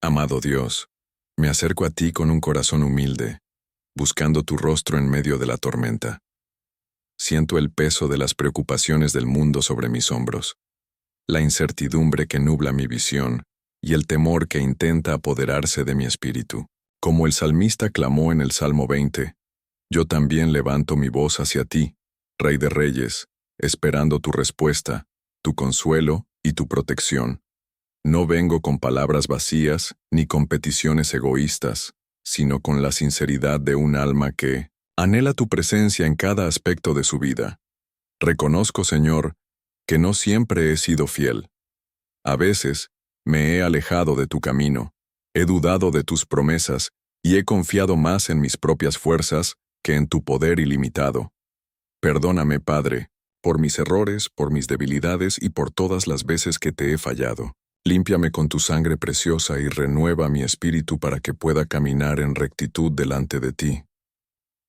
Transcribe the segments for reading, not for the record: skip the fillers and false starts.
Amado Dios, me acerco a ti con un corazón humilde, buscando tu rostro en medio de la tormenta. Siento el peso de las preocupaciones del mundo sobre mis hombros, la incertidumbre que nubla mi visión y el temor que intenta apoderarse de mi espíritu. Como el salmista clamó en el Salmo 20, yo también levanto mi voz hacia ti, Rey de Reyes, esperando tu respuesta, tu consuelo y tu protección. No vengo con palabras vacías ni con peticiones egoístas, sino con la sinceridad de un alma que anhela tu presencia en cada aspecto de su vida. Reconozco, Señor, que no siempre he sido fiel. A veces me he alejado de tu camino, he dudado de tus promesas y he confiado más en mis propias fuerzas que en tu poder ilimitado. Perdóname, Padre, por mis errores, por mis debilidades y por todas las veces que te he fallado. Límpiame con tu sangre preciosa y renueva mi espíritu para que pueda caminar en rectitud delante de ti.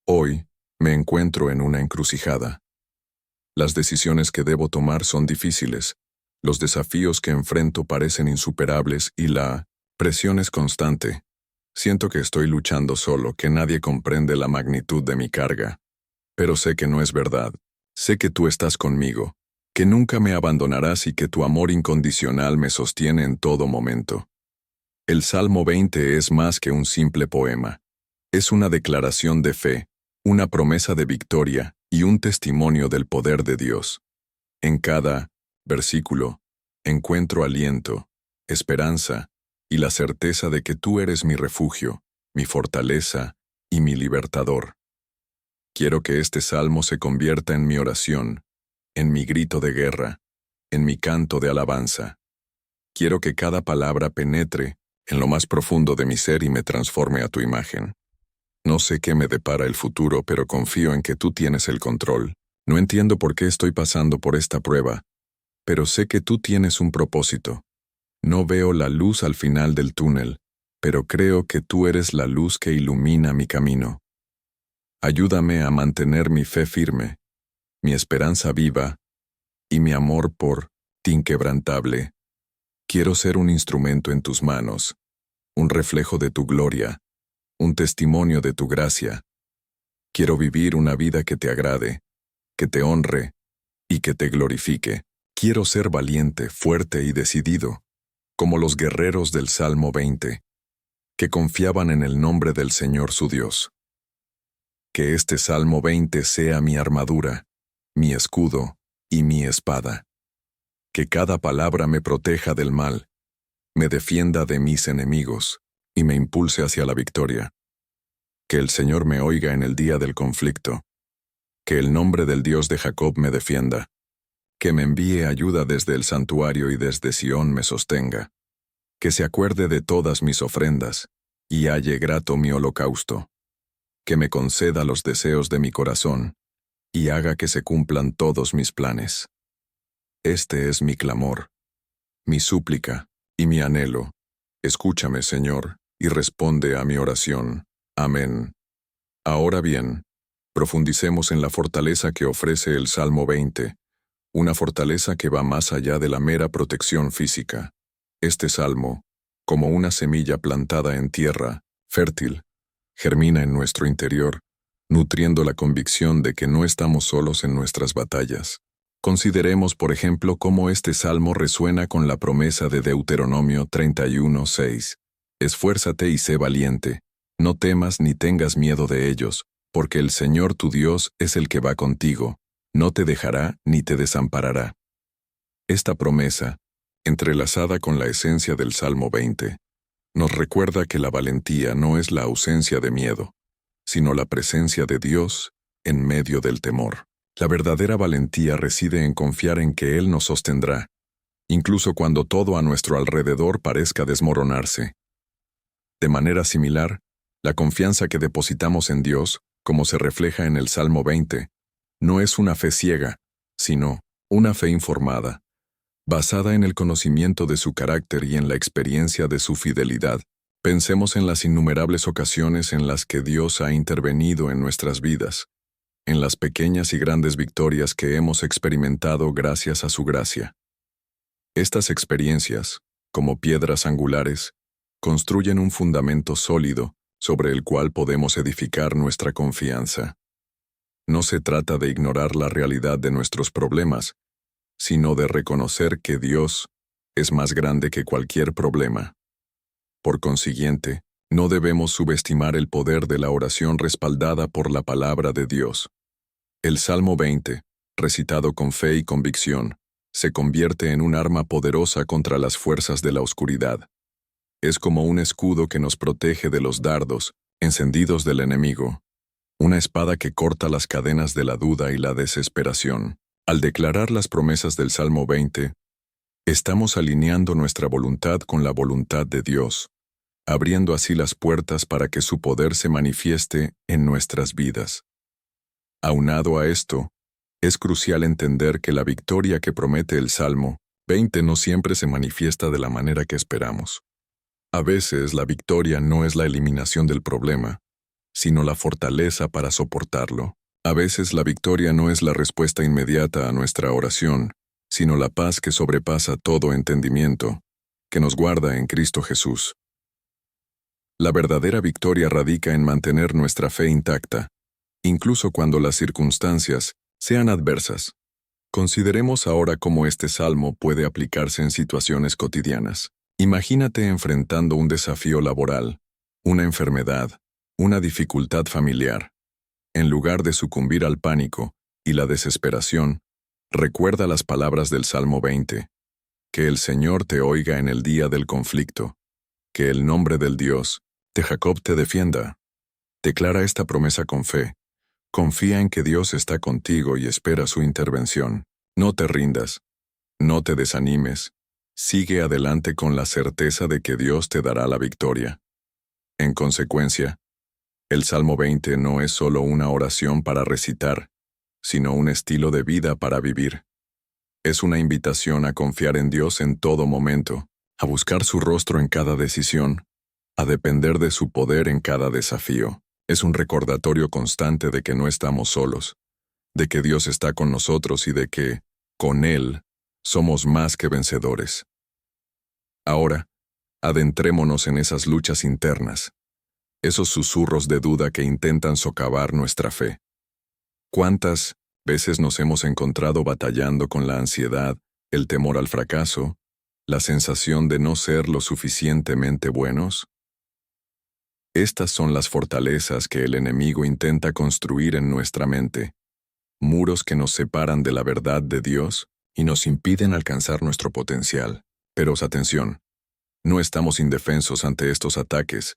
Hoy me encuentro en una encrucijada. Las decisiones que debo tomar son difíciles, los desafíos que enfrento parecen insuperables y la presión es constante. Siento que estoy luchando solo, que nadie comprende la magnitud de mi carga. Pero sé que no es verdad. Sé que tú estás conmigo, que nunca me abandonarás y que tu amor incondicional me sostiene en todo momento. El Salmo 20 es más que un simple poema. Es una declaración de fe, una promesa de victoria y un testimonio del poder de Dios. En cada versículo encuentro aliento, esperanza y la certeza de que tú eres mi refugio, mi fortaleza y mi libertador. Quiero que este salmo se convierta en mi oración, en mi grito de guerra, en mi canto de alabanza. Quiero que cada palabra penetre en lo más profundo de mi ser y me transforme a tu imagen. No sé qué me depara el futuro, pero confío en que tú tienes el control. No entiendo por qué estoy pasando por esta prueba, pero sé que tú tienes un propósito. No veo la luz al final del túnel, pero creo que tú eres la luz que ilumina mi camino. Ayúdame a mantener mi fe firme, mi esperanza viva y mi amor por ti inquebrantable. Quiero ser un instrumento en tus manos, un reflejo de tu gloria, un testimonio de tu gracia. Quiero vivir una vida que te agrade, que te honre y que te glorifique. Quiero ser valiente, fuerte y decidido, como los guerreros del Salmo 20, que confiaban en el nombre del Señor su Dios. Que este Salmo 20 sea mi armadura, mi escudo y mi espada. Que cada palabra me proteja del mal, me defienda de mis enemigos y me impulse hacia la victoria. Que el Señor me oiga en el día del conflicto. Que el nombre del Dios de Jacob me defienda. Que me envíe ayuda desde el santuario y desde Sión me sostenga. Que se acuerde de todas mis ofrendas y halle grato mi holocausto. Que me conceda los deseos de mi corazón y haga que se cumplan todos mis planes. Este es mi clamor, mi súplica y mi anhelo. Escúchame, Señor, y responde a mi oración. Amén. Ahora bien, profundicemos en la fortaleza que ofrece el Salmo 20, una fortaleza que va más allá de la mera protección física. Este salmo, como una semilla plantada en tierra, fértil, germina en nuestro interior, nutriendo la convicción de que no estamos solos en nuestras batallas. Consideremos, por ejemplo, cómo este salmo resuena con la promesa de Deuteronomio 31:6. Esfuérzate y sé valiente, no temas ni tengas miedo de ellos, porque el Señor tu Dios es el que va contigo, no te dejará ni te desamparará. Esta promesa, entrelazada con la esencia del Salmo 20, nos recuerda que la valentía no es la ausencia de miedo, sino la presencia de Dios en medio del temor. La verdadera valentía reside en confiar en que Él nos sostendrá, incluso cuando todo a nuestro alrededor parezca desmoronarse. De manera similar, la confianza que depositamos en Dios, como se refleja en el Salmo 20, no es una fe ciega, sino una fe informada, basada en el conocimiento de su carácter y en la experiencia de su fidelidad. Pensemos en las innumerables ocasiones en las que Dios ha intervenido en nuestras vidas, en las pequeñas y grandes victorias que hemos experimentado gracias a su gracia. Estas experiencias, como piedras angulares, construyen un fundamento sólido sobre el cual podemos edificar nuestra confianza. No se trata de ignorar la realidad de nuestros problemas, sino de reconocer que Dios es más grande que cualquier problema. Por consiguiente, no debemos subestimar el poder de la oración respaldada por la palabra de Dios. El Salmo 20, recitado con fe y convicción, se convierte en un arma poderosa contra las fuerzas de la oscuridad. Es como un escudo que nos protege de los dardos encendidos del enemigo, una espada que corta las cadenas de la duda y la desesperación. Al declarar las promesas del Salmo 20, estamos alineando nuestra voluntad con la voluntad de Dios, abriendo así las puertas para que su poder se manifieste en nuestras vidas. Aunado a esto, es crucial entender que la victoria que promete el Salmo 20 no siempre se manifiesta de la manera que esperamos. A veces la victoria no es la eliminación del problema, sino la fortaleza para soportarlo. A veces la victoria no es la respuesta inmediata a nuestra oración, sino la paz que sobrepasa todo entendimiento, que nos guarda en Cristo Jesús. La verdadera victoria radica en mantener nuestra fe intacta, incluso cuando las circunstancias sean adversas. Consideremos ahora cómo este salmo puede aplicarse en situaciones cotidianas. Imagínate enfrentando un desafío laboral, una enfermedad, una dificultad familiar. En lugar de sucumbir al pánico y la desesperación, recuerda las palabras del Salmo 20. Que el Señor te oiga en el día del conflicto. Que el nombre del Dios de Jacob te defienda. Declara esta promesa con fe. Confía en que Dios está contigo y espera su intervención. No te rindas. No te desanimes. Sigue adelante con la certeza de que Dios te dará la victoria. En consecuencia, el Salmo 20 no es solo una oración para recitar, sino un estilo de vida para vivir. Es una invitación a confiar en Dios en todo momento, a buscar su rostro en cada decisión, a depender de su poder en cada desafío. Es un recordatorio constante de que no estamos solos, de que Dios está con nosotros y de que, con Él, somos más que vencedores. Ahora, adentrémonos en esas luchas internas, esos susurros de duda que intentan socavar nuestra fe. ¿Cuántas veces nos hemos encontrado batallando con la ansiedad, el temor al fracaso, la sensación de no ser lo suficientemente buenos? Estas son las fortalezas que el enemigo intenta construir en nuestra mente, muros que nos separan de la verdad de Dios y nos impiden alcanzar nuestro potencial. Pero atención, no estamos indefensos ante estos ataques.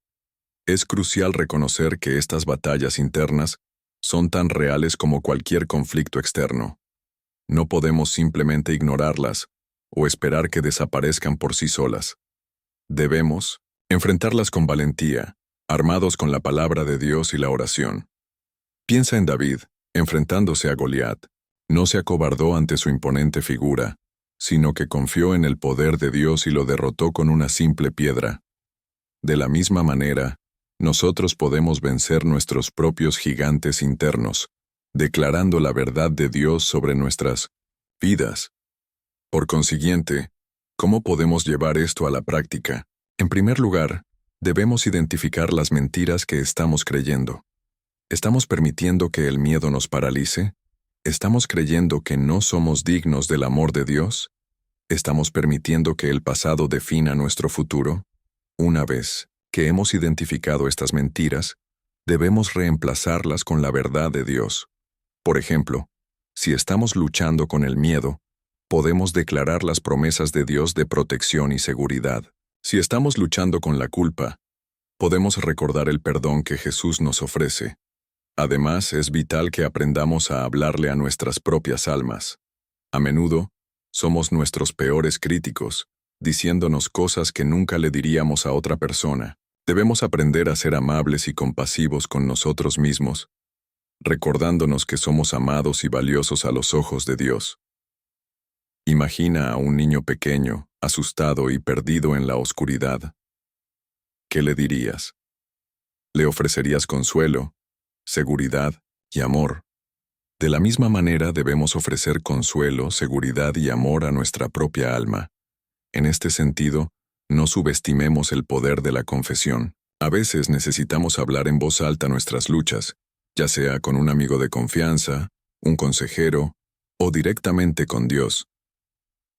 Es crucial reconocer que estas batallas internas son tan reales como cualquier conflicto externo. No podemos simplemente ignorarlas o esperar que desaparezcan por sí solas. Debemos enfrentarlas con valentía, armados con la palabra de Dios y la oración. Piensa en David, enfrentándose a Goliat. No se acobardó ante su imponente figura, sino que confió en el poder de Dios y lo derrotó con una simple piedra. De la misma manera, nosotros podemos vencer nuestros propios gigantes internos, declarando la verdad de Dios sobre nuestras vidas. Por consiguiente, ¿cómo podemos llevar esto a la práctica? En primer lugar, debemos identificar las mentiras que estamos creyendo. ¿Estamos permitiendo que el miedo nos paralice? ¿Estamos creyendo que no somos dignos del amor de Dios? ¿Estamos permitiendo que el pasado defina nuestro futuro? Una vez que hemos identificado estas mentiras, debemos reemplazarlas con la verdad de Dios. Por ejemplo, si estamos luchando con el miedo, podemos declarar las promesas de Dios de protección y seguridad. Si estamos luchando con la culpa, podemos recordar el perdón que Jesús nos ofrece. Además, es vital que aprendamos a hablarle a nuestras propias almas. A menudo, somos nuestros peores críticos, diciéndonos cosas que nunca le diríamos a otra persona. Debemos aprender a ser amables y compasivos con nosotros mismos, recordándonos que somos amados y valiosos a los ojos de Dios. Imagina a un niño pequeño, asustado y perdido en la oscuridad. ¿Qué le dirías? Le ofrecerías consuelo, seguridad y amor. De la misma manera debemos ofrecer consuelo, seguridad y amor a nuestra propia alma. En este sentido, No subestimemos el poder de la confesión. A veces necesitamos hablar en voz alta nuestras luchas, ya sea con un amigo de confianza, un consejero o directamente con Dios.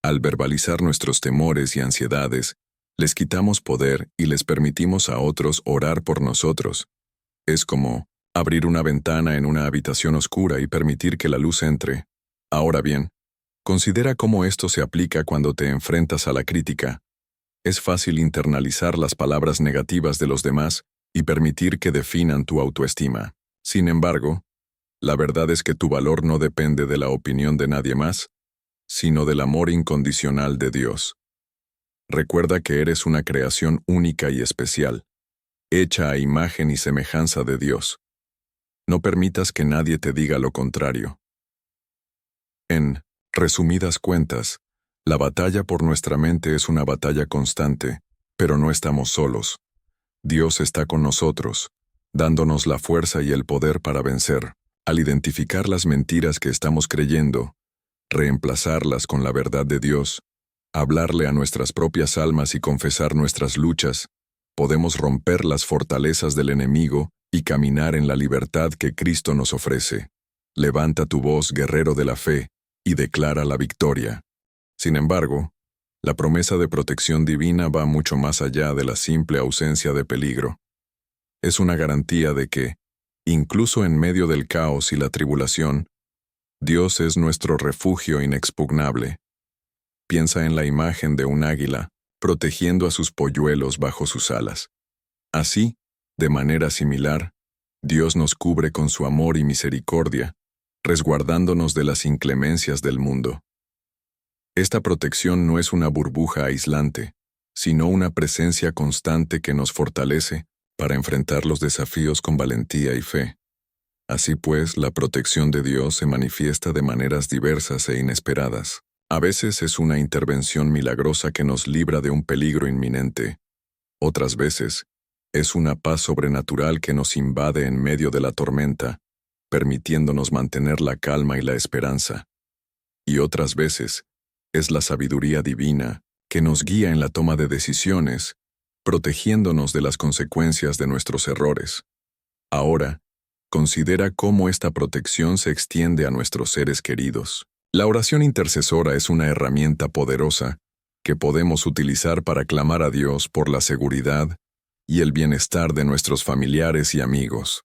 Al verbalizar nuestros temores y ansiedades, les quitamos poder y les permitimos a otros orar por nosotros. Es como abrir una ventana en una habitación oscura y permitir que la luz entre. Ahora bien, considera cómo esto se aplica cuando te enfrentas a la crítica. Es fácil internalizar las palabras negativas de los demás y permitir que definan tu autoestima. Sin embargo, la verdad es que tu valor no depende de la opinión de nadie más, sino del amor incondicional de Dios. Recuerda que eres una creación única y especial, hecha a imagen y semejanza de Dios. No permitas que nadie te diga lo contrario. En resumidas cuentas, la batalla por nuestra mente es una batalla constante, pero no estamos solos. Dios está con nosotros, dándonos la fuerza y el poder para vencer. Al identificar las mentiras que estamos creyendo, reemplazarlas con la verdad de Dios, hablarle a nuestras propias almas y confesar nuestras luchas, podemos romper las fortalezas del enemigo y caminar en la libertad que Cristo nos ofrece. Levanta tu voz, guerrero de la fe, y declara la victoria. Sin embargo, la promesa de protección divina va mucho más allá de la simple ausencia de peligro. Es una garantía de que, incluso en medio del caos y la tribulación, Dios es nuestro refugio inexpugnable. Piensa en la imagen de un águila, protegiendo a sus polluelos bajo sus alas. Así, de manera similar, Dios nos cubre con su amor y misericordia, resguardándonos de las inclemencias del mundo. Esta protección no es una burbuja aislante, sino una presencia constante que nos fortalece para enfrentar los desafíos con valentía y fe. Así pues, la protección de Dios se manifiesta de maneras diversas e inesperadas. A veces es una intervención milagrosa que nos libra de un peligro inminente. Otras veces, es una paz sobrenatural que nos invade en medio de la tormenta, permitiéndonos mantener la calma y la esperanza. Y otras veces, es la sabiduría divina que nos guía en la toma de decisiones, protegiéndonos de las consecuencias de nuestros errores. Ahora, considera cómo esta protección se extiende a nuestros seres queridos. La oración intercesora es una herramienta poderosa que podemos utilizar para clamar a Dios por la seguridad y el bienestar de nuestros familiares y amigos.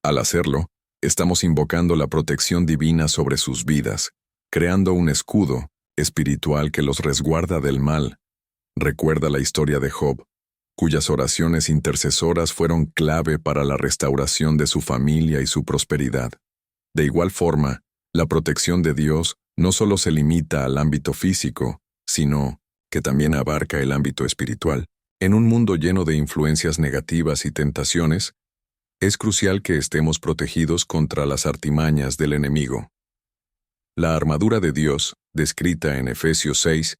Al hacerlo, estamos invocando la protección divina sobre sus vidas, creando un escudo espiritual que los resguarda del mal. Recuerda la historia de Job, cuyas oraciones intercesoras fueron clave para la restauración de su familia y su prosperidad. De igual forma, la protección de Dios no solo se limita al ámbito físico, sino que también abarca el ámbito espiritual. En un mundo lleno de influencias negativas y tentaciones, es crucial que estemos protegidos contra las artimañas del enemigo. La armadura de Dios, descrita en Efesios 6,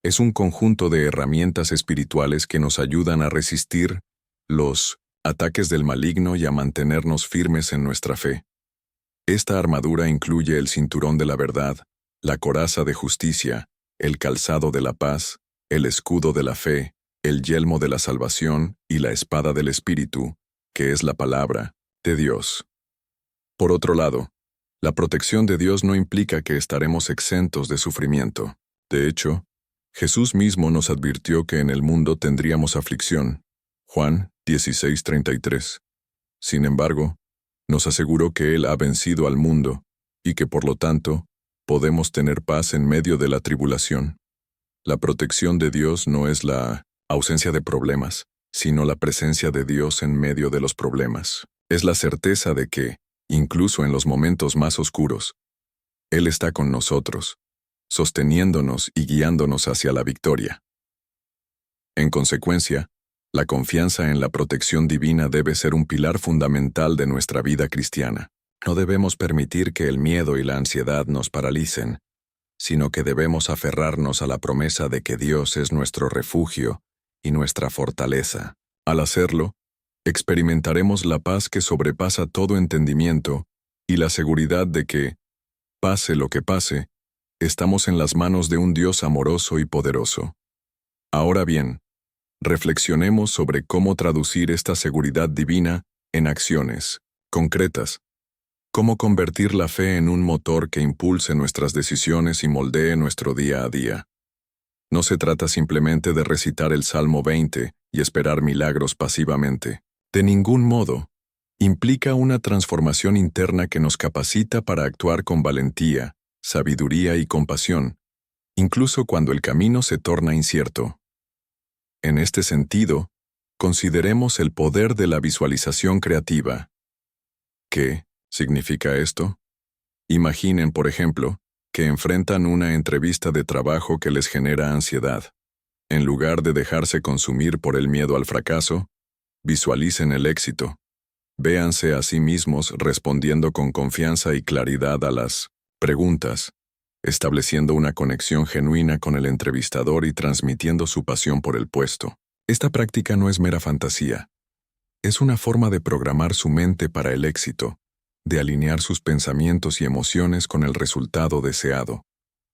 es un conjunto de herramientas espirituales que nos ayudan a resistir los ataques del maligno y a mantenernos firmes en nuestra fe. Esta armadura incluye el cinturón de la verdad, la coraza de justicia, el calzado de la paz, el escudo de la fe, el yelmo de la salvación y la espada del Espíritu, que es la palabra de Dios. Por otro lado, la protección de Dios no implica que estaremos exentos de sufrimiento. De hecho, Jesús mismo nos advirtió que en el mundo tendríamos aflicción. Juan 16:33. Sin embargo, nos aseguró que Él ha vencido al mundo y que por lo tanto, podemos tener paz en medio de la tribulación. La protección de Dios no es la ausencia de problemas, sino la presencia de Dios en medio de los problemas. Es la certeza de que, incluso en los momentos más oscuros, Él está con nosotros, sosteniéndonos y guiándonos hacia la victoria. En consecuencia, la confianza en la protección divina debe ser un pilar fundamental de nuestra vida cristiana. No debemos permitir que el miedo y la ansiedad nos paralicen, sino que debemos aferrarnos a la promesa de que Dios es nuestro refugio y nuestra fortaleza. Al hacerlo, experimentaremos la paz que sobrepasa todo entendimiento y la seguridad de que, pase lo que pase, estamos en las manos de un Dios amoroso y poderoso. Ahora bien, reflexionemos sobre cómo traducir esta seguridad divina en acciones concretas. Cómo convertir la fe en un motor que impulse nuestras decisiones y moldee nuestro día a día. No se trata simplemente de recitar el Salmo 20 y esperar milagros pasivamente. De ningún modo. Implica una transformación interna que nos capacita para actuar con valentía, sabiduría y compasión, incluso cuando el camino se torna incierto. En este sentido, consideremos el poder de la visualización creativa. ¿Qué significa esto? Imaginen, por ejemplo, que enfrentan una entrevista de trabajo que les genera ansiedad. En lugar de dejarse consumir por el miedo al fracaso, visualicen el éxito. Véanse a sí mismos respondiendo con confianza y claridad a las preguntas, estableciendo una conexión genuina con el entrevistador y transmitiendo su pasión por el puesto. Esta práctica no es mera fantasía. Es una forma de programar su mente para el éxito, de alinear sus pensamientos y emociones con el resultado deseado.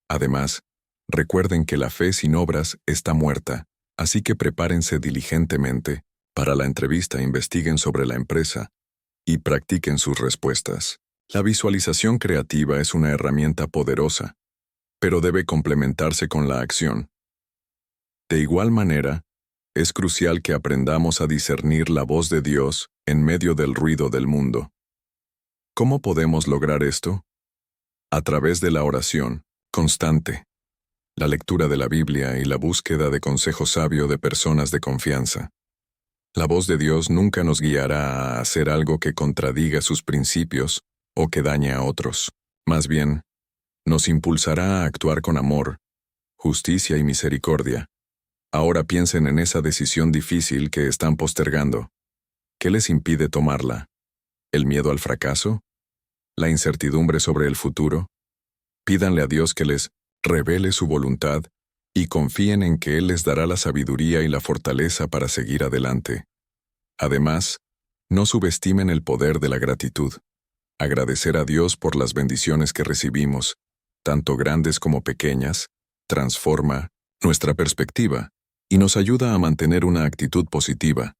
Además, recuerden que la fe sin obras está muerta, así que prepárense diligentemente. Para la entrevista investiguen sobre la empresa y practiquen sus respuestas. La visualización creativa es una herramienta poderosa, pero debe complementarse con la acción. De igual manera, es crucial que aprendamos a discernir la voz de Dios en medio del ruido del mundo. ¿Cómo podemos lograr esto? A través de la oración constante, la lectura de la Biblia y la búsqueda de consejo sabio de personas de confianza. La voz de Dios nunca nos guiará a hacer algo que contradiga sus principios o que dañe a otros. Más bien, nos impulsará a actuar con amor, justicia y misericordia. Ahora piensen en esa decisión difícil que están postergando. ¿Qué les impide tomarla? ¿El miedo al fracaso? ¿La incertidumbre sobre el futuro? Pídanle a Dios que les revele su voluntad y confíen en que Él les dará la sabiduría y la fortaleza para seguir adelante. Además, no subestimen el poder de la gratitud. Agradecer a Dios por las bendiciones que recibimos, tanto grandes como pequeñas, transforma nuestra perspectiva y nos ayuda a mantener una actitud positiva.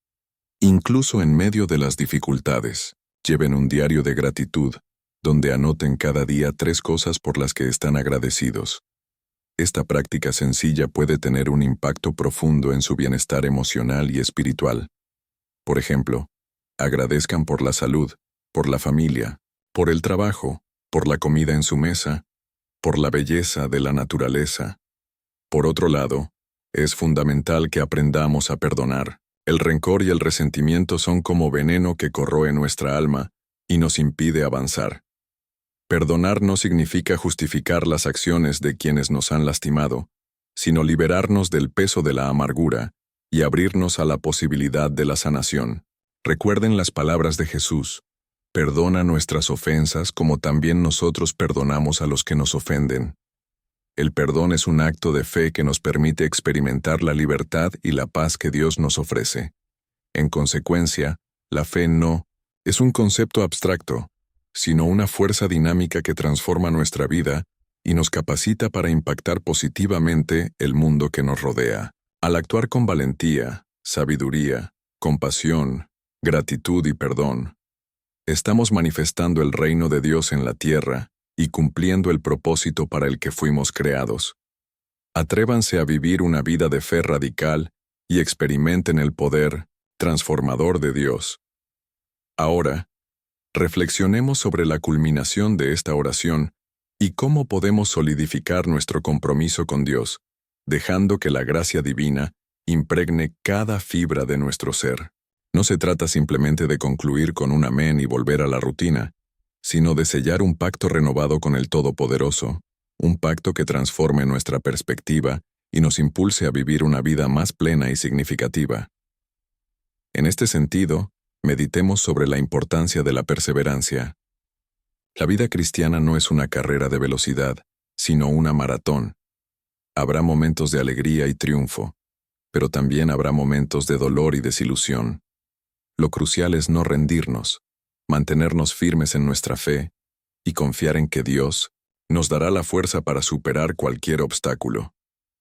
Incluso en medio de las dificultades, lleven un diario de gratitud, donde anoten cada día 3 cosas por las que están agradecidos. Esta práctica sencilla puede tener un impacto profundo en su bienestar emocional y espiritual. Por ejemplo, agradezcan por la salud, por la familia, por el trabajo, por la comida en su mesa, por la belleza de la naturaleza. Por otro lado, es fundamental que aprendamos a perdonar. El rencor y el resentimiento son como veneno que corroe nuestra alma y nos impide avanzar. Perdonar no significa justificar las acciones de quienes nos han lastimado, sino liberarnos del peso de la amargura y abrirnos a la posibilidad de la sanación. Recuerden las palabras de Jesús: perdona nuestras ofensas como también nosotros perdonamos a los que nos ofenden. El perdón es un acto de fe que nos permite experimentar la libertad y la paz que Dios nos ofrece. En consecuencia, la fe no es un concepto abstracto, sino una fuerza dinámica que transforma nuestra vida y nos capacita para impactar positivamente el mundo que nos rodea. Al actuar con valentía, sabiduría, compasión, gratitud y perdón, estamos manifestando el reino de Dios en la tierra y cumpliendo el propósito para el que fuimos creados. Atrévanse a vivir una vida de fe radical y experimenten el poder transformador de Dios. Ahora, reflexionemos sobre la culminación de esta oración y cómo podemos solidificar nuestro compromiso con Dios, dejando que la gracia divina impregne cada fibra de nuestro ser. No se trata simplemente de concluir con un amén y volver a la rutina, sino de sellar un pacto renovado con el Todopoderoso, un pacto que transforme nuestra perspectiva y nos impulse a vivir una vida más plena y significativa. En este sentido, meditemos sobre la importancia de la perseverancia. La vida cristiana no es una carrera de velocidad, sino una maratón. Habrá momentos de alegría y triunfo, pero también habrá momentos de dolor y desilusión. Lo crucial es no rendirnos, mantenernos firmes en nuestra fe y confiar en que Dios nos dará la fuerza para superar cualquier obstáculo.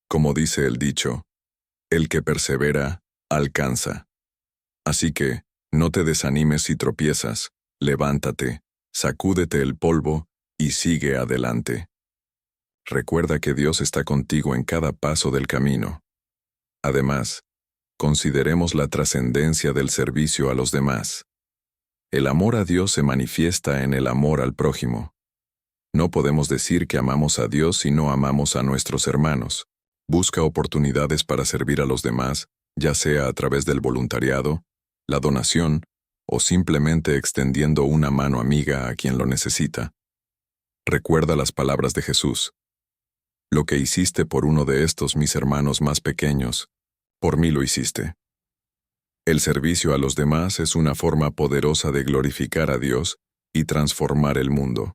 Como dice el dicho, El que persevera, alcanza. Así que, no te desanimes si tropiezas, levántate, sacúdete el polvo, y sigue adelante. Recuerda que Dios está contigo en cada paso del camino. Además, consideremos la trascendencia del servicio a los demás. El amor a Dios se manifiesta en el amor al prójimo. No podemos decir que amamos a Dios si no amamos a nuestros hermanos. Busca oportunidades para servir a los demás, ya sea a través del voluntariado, la donación, o simplemente extendiendo una mano amiga a quien lo necesita. Recuerda las palabras de Jesús. Lo que hiciste por uno de estos mis hermanos más pequeños, por mí lo hiciste. El servicio a los demás es una forma poderosa de glorificar a Dios y transformar el mundo.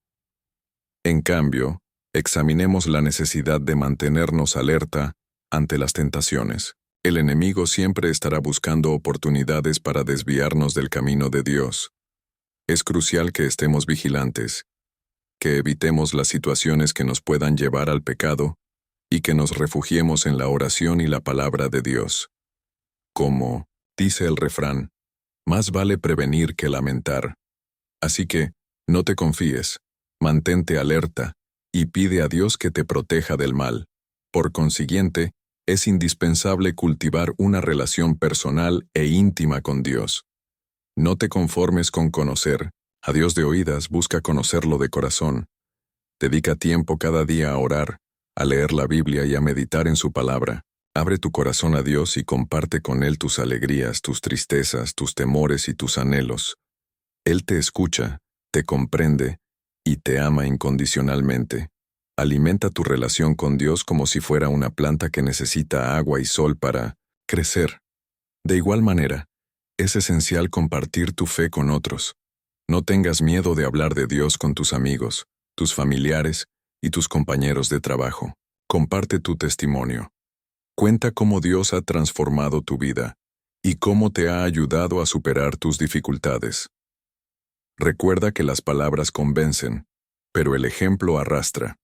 En cambio, examinemos la necesidad de mantenernos alerta ante las tentaciones. El enemigo siempre estará buscando oportunidades para desviarnos del camino de Dios. Es crucial que estemos vigilantes, que evitemos las situaciones que nos puedan llevar al pecado y que nos refugiemos en la oración y la palabra de Dios. Como dice el refrán, más vale prevenir que lamentar. Así que, no te confíes, mantente alerta y pide a Dios que te proteja del mal. Por consiguiente, es indispensable cultivar una relación personal e íntima con Dios. No te conformes con conocer. A Dios de oídas, busca conocerlo de corazón. Dedica tiempo cada día a orar, a leer la Biblia y a meditar en su palabra. Abre tu corazón a Dios y comparte con Él tus alegrías, tus tristezas, tus temores y tus anhelos. Él te escucha, te comprende y te ama incondicionalmente. Alimenta tu relación con Dios como si fuera una planta que necesita agua y sol para crecer. De igual manera, es esencial compartir tu fe con otros. No tengas miedo de hablar de Dios con tus amigos, tus familiares y tus compañeros de trabajo. Comparte tu testimonio. Cuenta cómo Dios ha transformado tu vida y cómo te ha ayudado a superar tus dificultades. Recuerda que las palabras convencen, pero el ejemplo arrastra.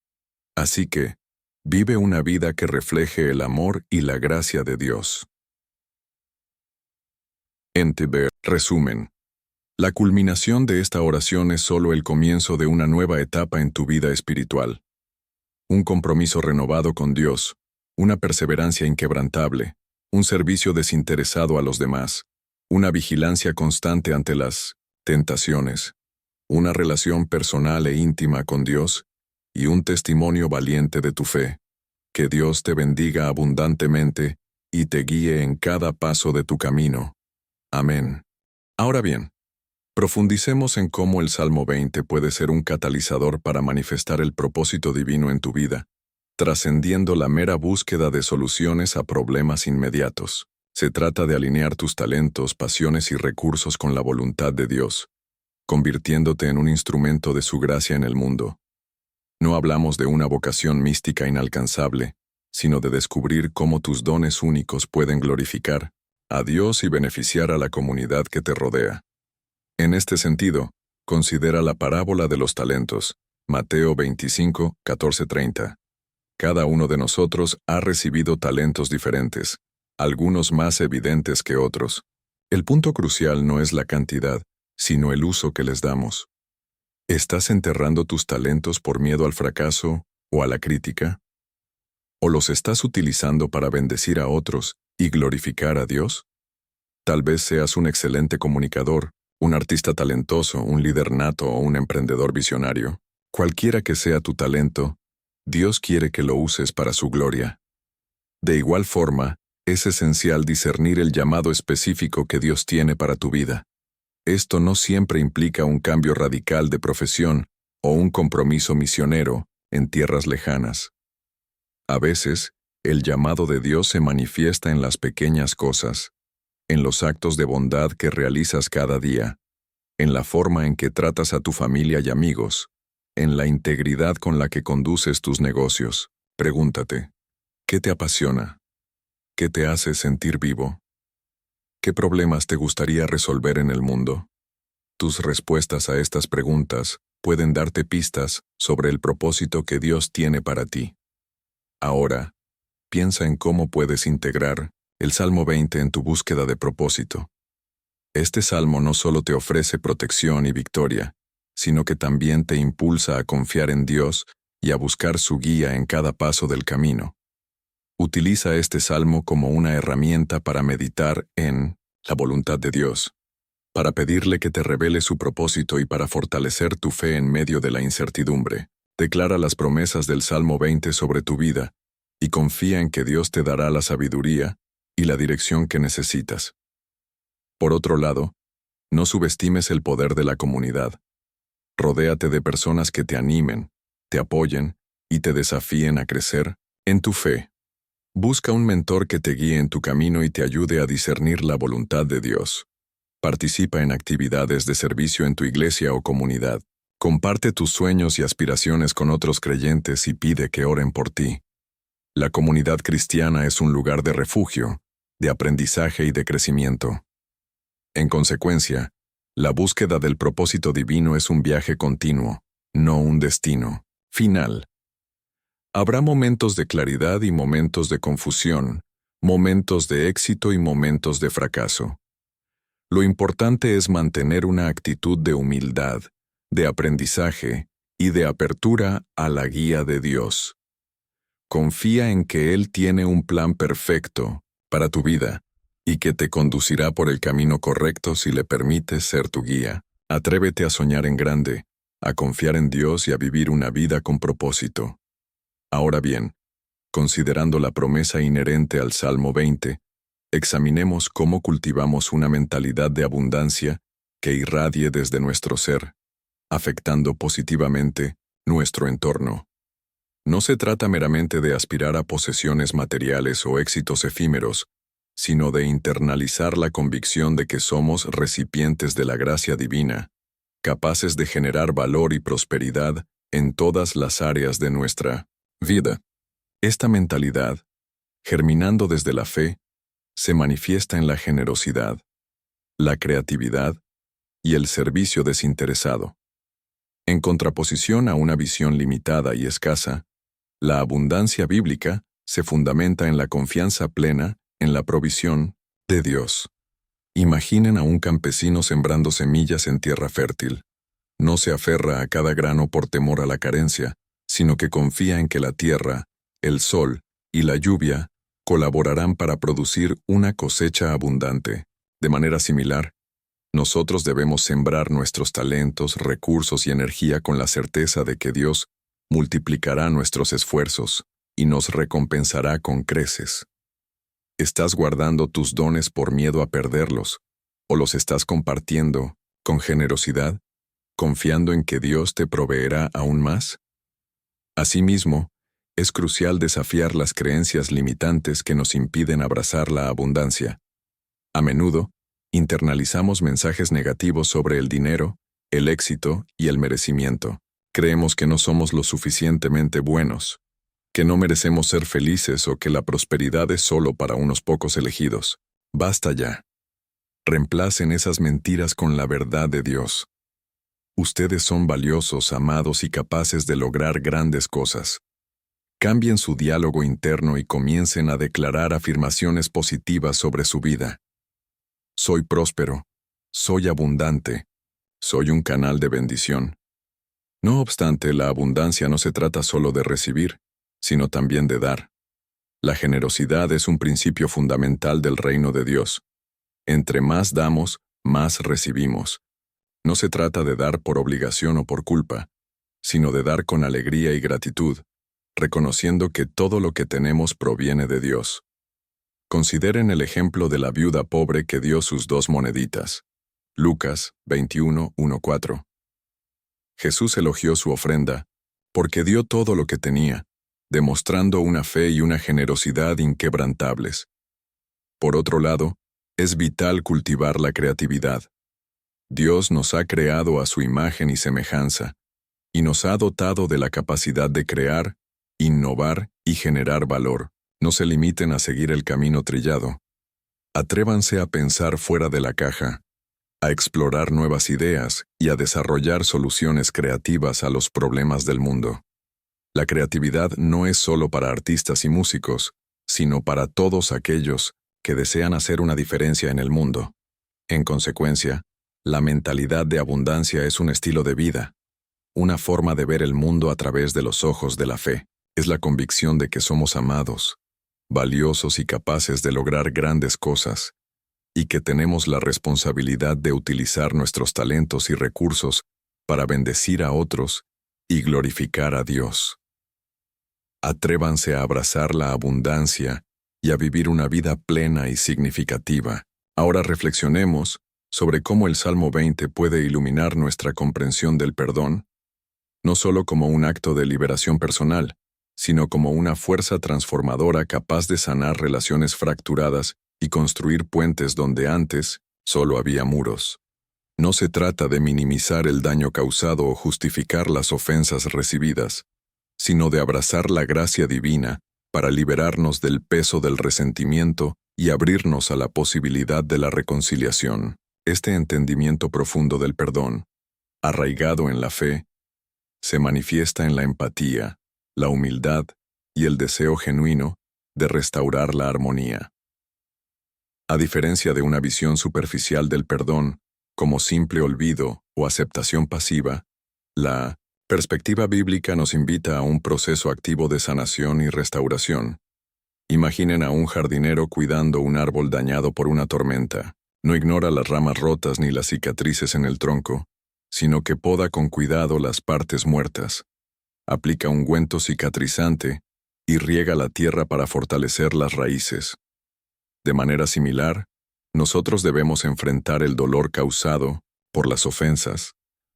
Así que, vive una vida que refleje el amor y la gracia de Dios. Resumen. La culminación de esta oración es solo el comienzo de una nueva etapa en tu vida espiritual. Un compromiso renovado con Dios, una perseverancia inquebrantable, un servicio desinteresado a los demás, una vigilancia constante ante las tentaciones, una relación personal e íntima con Dios y un testimonio valiente de tu fe. Que Dios te bendiga abundantemente y te guíe en cada paso de tu camino. Amén. Ahora bien, profundicemos en cómo el Salmo 20 puede ser un catalizador para manifestar el propósito divino en tu vida, trascendiendo la mera búsqueda de soluciones a problemas inmediatos. Se trata de alinear tus talentos, pasiones y recursos con la voluntad de Dios, convirtiéndote en un instrumento de su gracia en el mundo. No hablamos de una vocación mística inalcanzable, sino de descubrir cómo tus dones únicos pueden glorificar a Dios y beneficiar a la comunidad que te rodea. En este sentido, considera la parábola de los talentos, Mateo 25, 14-30. Cada uno de nosotros ha recibido talentos diferentes, algunos más evidentes que otros. El punto crucial no es la cantidad, sino el uso que les damos. ¿Estás enterrando tus talentos por miedo al fracaso o a la crítica? ¿O los estás utilizando para bendecir a otros y glorificar a Dios? Tal vez seas un excelente comunicador, un artista talentoso, un líder nato o un emprendedor visionario. Cualquiera que sea tu talento, Dios quiere que lo uses para su gloria. De igual forma, es esencial discernir el llamado específico que Dios tiene para tu vida. Esto no siempre implica un cambio radical de profesión o un compromiso misionero en tierras lejanas. A veces, el llamado de Dios se manifiesta en las pequeñas cosas, en los actos de bondad que realizas cada día, en la forma en que tratas a tu familia y amigos, en la integridad con la que conduces tus negocios. Pregúntate, ¿qué te apasiona? ¿Qué te hace sentir vivo? ¿Qué problemas te gustaría resolver en el mundo? Tus respuestas a estas preguntas pueden darte pistas sobre el propósito que Dios tiene para ti. Ahora, piensa en cómo puedes integrar El Salmo 20 en tu búsqueda de propósito. Este salmo no solo te ofrece protección y victoria, sino que también te impulsa a confiar en Dios y a buscar su guía en cada paso del camino. Utiliza este salmo como una herramienta para meditar en la voluntad de Dios, para pedirle que te revele su propósito y para fortalecer tu fe en medio de la incertidumbre. Declara las promesas del Salmo 20 sobre tu vida y confía en que Dios te dará la sabiduría y la dirección que necesitas. Por otro lado, no subestimes el poder de la comunidad. Rodéate de personas que te animen, te apoyen y te desafíen a crecer en tu fe. Busca un mentor que te guíe en tu camino y te ayude a discernir la voluntad de Dios. Participa en actividades de servicio en tu iglesia o comunidad. Comparte tus sueños y aspiraciones con otros creyentes y pide que oren por ti. La comunidad cristiana es un lugar de refugio, de aprendizaje y de crecimiento. En consecuencia, la búsqueda del propósito divino es un viaje continuo, no un destino final. Habrá momentos de claridad y momentos de confusión, momentos de éxito y momentos de fracaso. Lo importante es mantener una actitud de humildad, de aprendizaje y de apertura a la guía de Dios. Confía en que Él tiene un plan perfecto para tu vida y que te conducirá por el camino correcto si le permites ser tu guía. Atrévete a soñar en grande, a confiar en Dios y a vivir una vida con propósito. Ahora bien, considerando la promesa inherente al Salmo 20, examinemos cómo cultivamos una mentalidad de abundancia que irradie desde nuestro ser, afectando positivamente nuestro entorno. No se trata meramente de aspirar a posesiones materiales o éxitos efímeros, sino de internalizar la convicción de que somos recipientes de la gracia divina, capaces de generar valor y prosperidad en todas las áreas de nuestra vida. Esta mentalidad, germinando desde la fe, se manifiesta en la generosidad, la creatividad y el servicio desinteresado. En contraposición a una visión limitada y escasa, la abundancia bíblica se fundamenta en la confianza plena en la provisión de Dios. Imaginen a un campesino sembrando semillas en tierra fértil. No se aferra a cada grano por temor a la carencia, sino que confía en que la tierra, el sol y la lluvia colaborarán para producir una cosecha abundante. De manera similar, nosotros debemos sembrar nuestros talentos, recursos y energía con la certeza de que Dios multiplicará nuestros esfuerzos y nos recompensará con creces. ¿Estás guardando tus dones por miedo a perderlos, o los estás compartiendo con generosidad, confiando en que Dios te proveerá aún más? Asimismo, es crucial desafiar las creencias limitantes que nos impiden abrazar la abundancia. A menudo, internalizamos mensajes negativos sobre el dinero, el éxito y el merecimiento. Creemos que no somos lo suficientemente buenos, que no merecemos ser felices o que la prosperidad es solo para unos pocos elegidos. Basta ya. Reemplacen esas mentiras con la verdad de Dios. Ustedes son valiosos, amados y capaces de lograr grandes cosas. Cambien su diálogo interno y comiencen a declarar afirmaciones positivas sobre su vida. Soy próspero, soy abundante, soy un canal de bendición. No obstante, la abundancia no se trata solo de recibir, sino también de dar. La generosidad es un principio fundamental del reino de Dios. Entre más damos, más recibimos. No se trata de dar por obligación o por culpa, sino de dar con alegría y gratitud, reconociendo que todo lo que tenemos proviene de Dios. Consideren el ejemplo de la viuda pobre que dio sus 2 moneditas. Lucas 21:1-4. Jesús elogió su ofrenda, porque dio todo lo que tenía, demostrando una fe y una generosidad inquebrantables. Por otro lado, es vital cultivar la creatividad. Dios nos ha creado a su imagen y semejanza, y nos ha dotado de la capacidad de crear, innovar y generar valor. No se limiten a seguir el camino trillado. Atrévanse a pensar fuera de la caja, a explorar nuevas ideas y a desarrollar soluciones creativas a los problemas del mundo. La creatividad no es solo para artistas y músicos, sino para todos aquellos que desean hacer una diferencia en el mundo. En consecuencia, la mentalidad de abundancia es un estilo de vida, una forma de ver el mundo a través de los ojos de la fe. Es la convicción de que somos amados, valiosos y capaces de lograr grandes cosas, y que tenemos la responsabilidad de utilizar nuestros talentos y recursos para bendecir a otros y glorificar a Dios. Atrévanse a abrazar la abundancia y a vivir una vida plena y significativa. Ahora reflexionemos sobre cómo el Salmo 20 puede iluminar nuestra comprensión del perdón, no solo como un acto de liberación personal, sino como una fuerza transformadora capaz de sanar relaciones fracturadas y construir puentes donde antes solo había muros. No se trata de minimizar el daño causado o justificar las ofensas recibidas, sino de abrazar la gracia divina para liberarnos del peso del resentimiento y abrirnos a la posibilidad de la reconciliación. Este entendimiento profundo del perdón, arraigado en la fe, se manifiesta en la empatía, la humildad y el deseo genuino de restaurar la armonía. A diferencia de una visión superficial del perdón, como simple olvido o aceptación pasiva, la perspectiva bíblica nos invita a un proceso activo de sanación y restauración. Imaginen a un jardinero cuidando un árbol dañado por una tormenta. No ignora las ramas rotas ni las cicatrices en el tronco, sino que poda con cuidado las partes muertas. Aplica ungüento cicatrizante y riega la tierra para fortalecer las raíces. De manera similar, nosotros debemos enfrentar el dolor causado por las ofensas,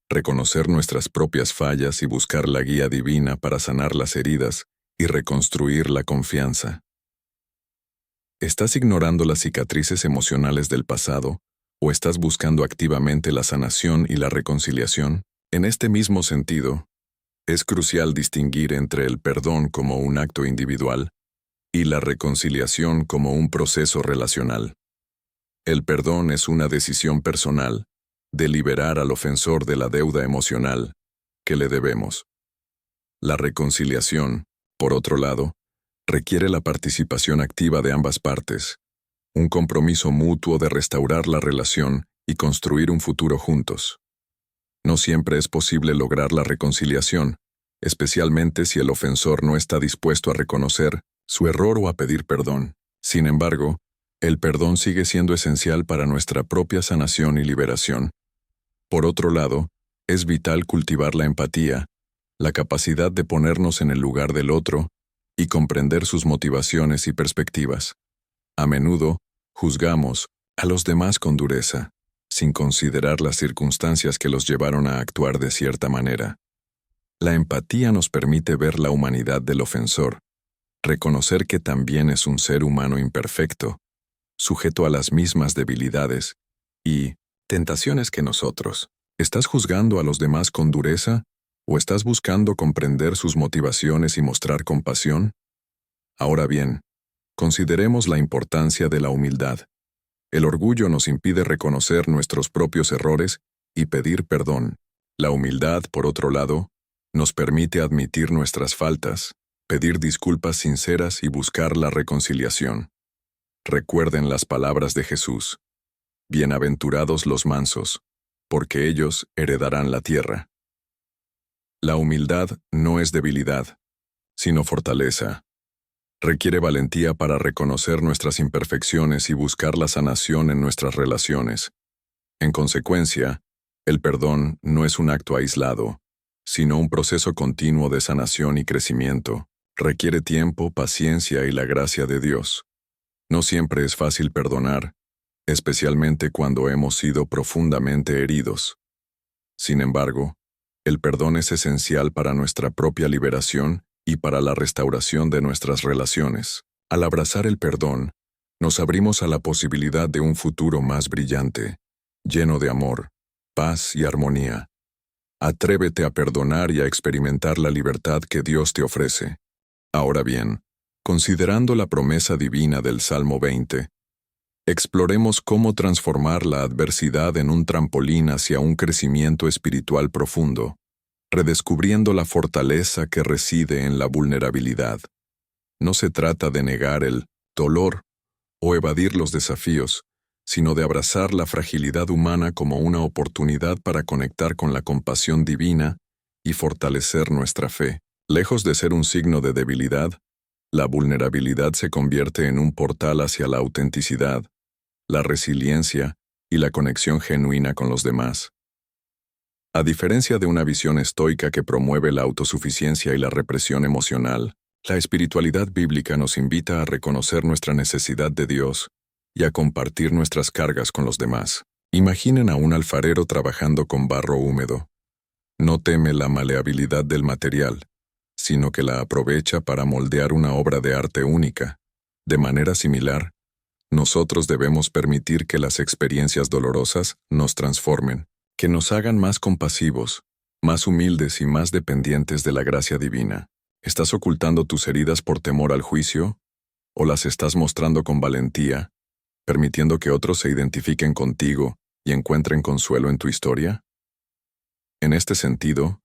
reconocer nuestras propias fallas y buscar la guía divina para sanar las heridas y reconstruir la confianza. ¿Estás ignorando las cicatrices emocionales del pasado o estás buscando activamente la sanación y la reconciliación? En este mismo sentido, es crucial distinguir entre el perdón como un acto individual y la reconciliación como un proceso relacional. El perdón es una decisión personal de liberar al ofensor de la deuda emocional que le debemos. La reconciliación, por otro lado, requiere la participación activa de ambas partes, un compromiso mutuo de restaurar la relación y construir un futuro juntos. No siempre es posible lograr la reconciliación, especialmente si el ofensor no está dispuesto a reconocer su error o a pedir perdón. Sin embargo, el perdón sigue siendo esencial para nuestra propia sanación y liberación. Por otro lado, es vital cultivar la empatía, la capacidad de ponernos en el lugar del otro y comprender sus motivaciones y perspectivas. A menudo, juzgamos a los demás con dureza, sin considerar las circunstancias que los llevaron a actuar de cierta manera. La empatía nos permite ver la humanidad del ofensor, reconocer que también es un ser humano imperfecto, sujeto a las mismas debilidades y tentaciones que nosotros. ¿Estás juzgando a los demás con dureza o estás buscando comprender sus motivaciones y mostrar compasión? Ahora bien, consideremos la importancia de la humildad. El orgullo nos impide reconocer nuestros propios errores y pedir perdón. La humildad, por otro lado, nos permite admitir nuestras faltas, pedir disculpas sinceras y buscar la reconciliación. Recuerden las palabras de Jesús: bienaventurados los mansos, porque ellos heredarán la tierra. La humildad no es debilidad, sino fortaleza. Requiere valentía para reconocer nuestras imperfecciones y buscar la sanación en nuestras relaciones. En consecuencia, el perdón no es un acto aislado, sino un proceso continuo de sanación y crecimiento. Requiere tiempo, paciencia y la gracia de Dios. No siempre es fácil perdonar, especialmente cuando hemos sido profundamente heridos. Sin embargo, el perdón es esencial para nuestra propia liberación y para la restauración de nuestras relaciones. Al abrazar el perdón, nos abrimos a la posibilidad de un futuro más brillante, lleno de amor, paz y armonía. Atrévete a perdonar y a experimentar la libertad que Dios te ofrece. Ahora bien, considerando la promesa divina del Salmo 20, exploremos cómo transformar la adversidad en un trampolín hacia un crecimiento espiritual profundo, redescubriendo la fortaleza que reside en la vulnerabilidad. No se trata de negar el dolor o evadir los desafíos, sino de abrazar la fragilidad humana como una oportunidad para conectar con la compasión divina y fortalecer nuestra fe. Lejos de ser un signo de debilidad, la vulnerabilidad se convierte en un portal hacia la autenticidad, la resiliencia y la conexión genuina con los demás. A diferencia de una visión estoica que promueve la autosuficiencia y la represión emocional, la espiritualidad bíblica nos invita a reconocer nuestra necesidad de Dios y a compartir nuestras cargas con los demás. Imaginen a un alfarero trabajando con barro húmedo. No teme la maleabilidad del material, sino que la aprovecha para moldear una obra de arte única. De manera similar, nosotros debemos permitir que las experiencias dolorosas nos transformen, que nos hagan más compasivos, más humildes y más dependientes de la gracia divina. ¿Estás ocultando tus heridas por temor al juicio? ¿O las estás mostrando con valentía, permitiendo que otros se identifiquen contigo y encuentren consuelo en tu historia? En este sentido,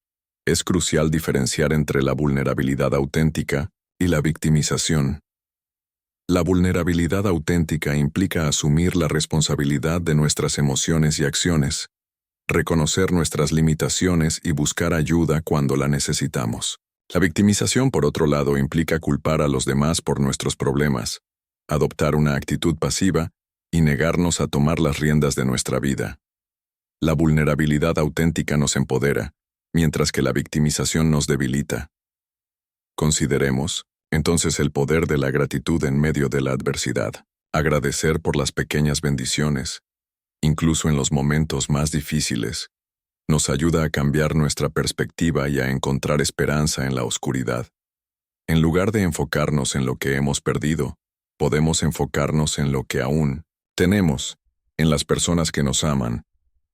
es crucial diferenciar entre la vulnerabilidad auténtica y la victimización. La vulnerabilidad auténtica implica asumir la responsabilidad de nuestras emociones y acciones, reconocer nuestras limitaciones y buscar ayuda cuando la necesitamos. La victimización, por otro lado, implica culpar a los demás por nuestros problemas, adoptar una actitud pasiva y negarnos a tomar las riendas de nuestra vida. La vulnerabilidad auténtica nos empodera, mientras que la victimización nos debilita. Consideremos, entonces, el poder de la gratitud en medio de la adversidad. Agradecer por las pequeñas bendiciones, incluso en los momentos más difíciles, nos ayuda a cambiar nuestra perspectiva y a encontrar esperanza en la oscuridad. En lugar de enfocarnos en lo que hemos perdido, podemos enfocarnos en lo que aún tenemos, en las personas que nos aman,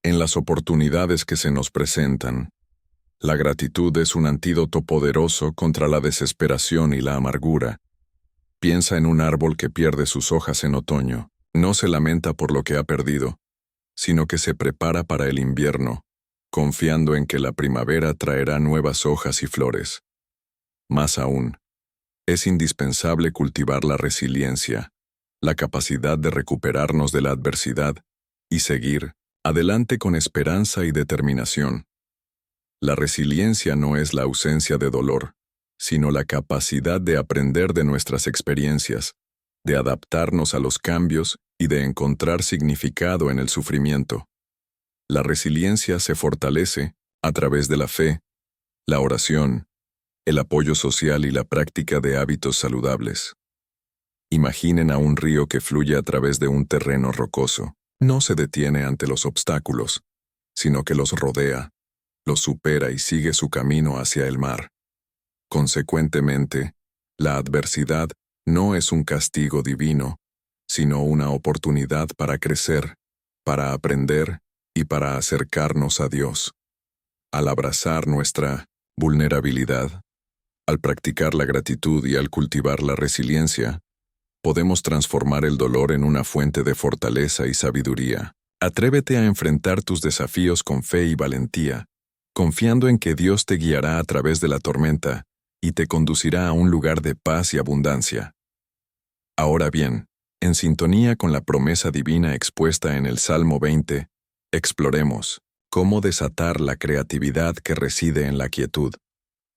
en las oportunidades que se nos presentan. La gratitud es un antídoto poderoso contra la desesperación y la amargura. Piensa en un árbol que pierde sus hojas en otoño. No se lamenta por lo que ha perdido, sino que se prepara para el invierno, confiando en que la primavera traerá nuevas hojas y flores. Más aún, es indispensable cultivar la resiliencia, la capacidad de recuperarnos de la adversidad y seguir adelante con esperanza y determinación. La resiliencia no es la ausencia de dolor, sino la capacidad de aprender de nuestras experiencias, de adaptarnos a los cambios y de encontrar significado en el sufrimiento. La resiliencia se fortalece a través de la fe, la oración, el apoyo social y la práctica de hábitos saludables. Imaginen a un río que fluye a través de un terreno rocoso. No se detiene ante los obstáculos, sino que los rodea, los supera y sigue su camino hacia el mar. Consecuentemente, la adversidad no es un castigo divino, sino una oportunidad para crecer, para aprender y para acercarnos a Dios. Al abrazar nuestra vulnerabilidad, al practicar la gratitud y al cultivar la resiliencia, podemos transformar el dolor en una fuente de fortaleza y sabiduría. Atrévete a enfrentar tus desafíos con fe y valentía, confiando en que Dios te guiará a través de la tormenta y te conducirá a un lugar de paz y abundancia. Ahora bien, en sintonía con la promesa divina expuesta en el Salmo 20, exploremos cómo desatar la creatividad que reside en la quietud,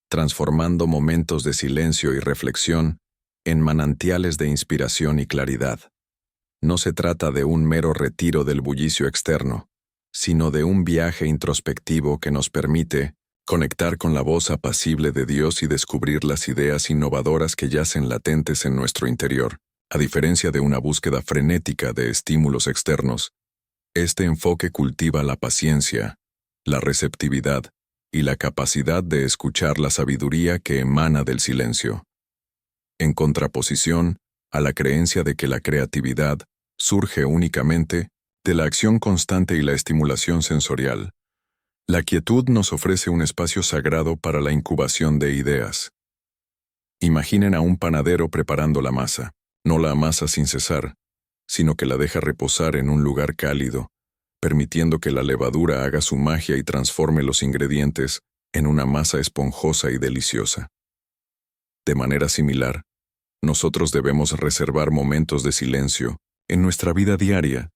transformando momentos de silencio y reflexión en manantiales de inspiración y claridad. No se trata de un mero retiro del bullicio externo, sino de un viaje introspectivo que nos permite conectar con la voz apacible de Dios y descubrir las ideas innovadoras que yacen latentes en nuestro interior. A diferencia de una búsqueda frenética de estímulos externos, este enfoque cultiva la paciencia, la receptividad y la capacidad de escuchar la sabiduría que emana del silencio. En contraposición a la creencia de que la creatividad surge únicamente de la acción constante y la estimulación sensorial, la quietud nos ofrece un espacio sagrado para la incubación de ideas. Imaginen a un panadero preparando la masa. No la amasa sin cesar, sino que la deja reposar en un lugar cálido, permitiendo que la levadura haga su magia y transforme los ingredientes en una masa esponjosa y deliciosa. De manera similar, Nosotros debemos reservar momentos de silencio en nuestra vida diaria,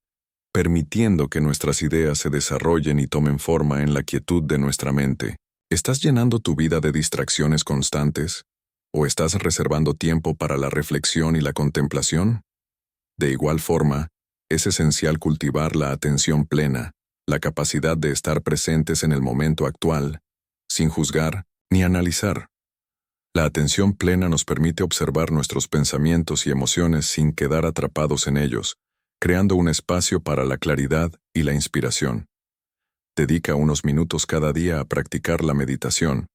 permitiendo que nuestras ideas se desarrollen y tomen forma en la quietud de nuestra mente. ¿Estás llenando tu vida de distracciones constantes? ¿O estás reservando tiempo para la reflexión y la contemplación? De igual forma, es esencial cultivar la atención plena, la capacidad de estar presentes en el momento actual, sin juzgar ni analizar. La atención plena nos permite observar nuestros pensamientos y emociones sin quedar atrapados en ellos, creando un espacio para la claridad y la inspiración. Dedica unos minutos cada día a practicar la meditación,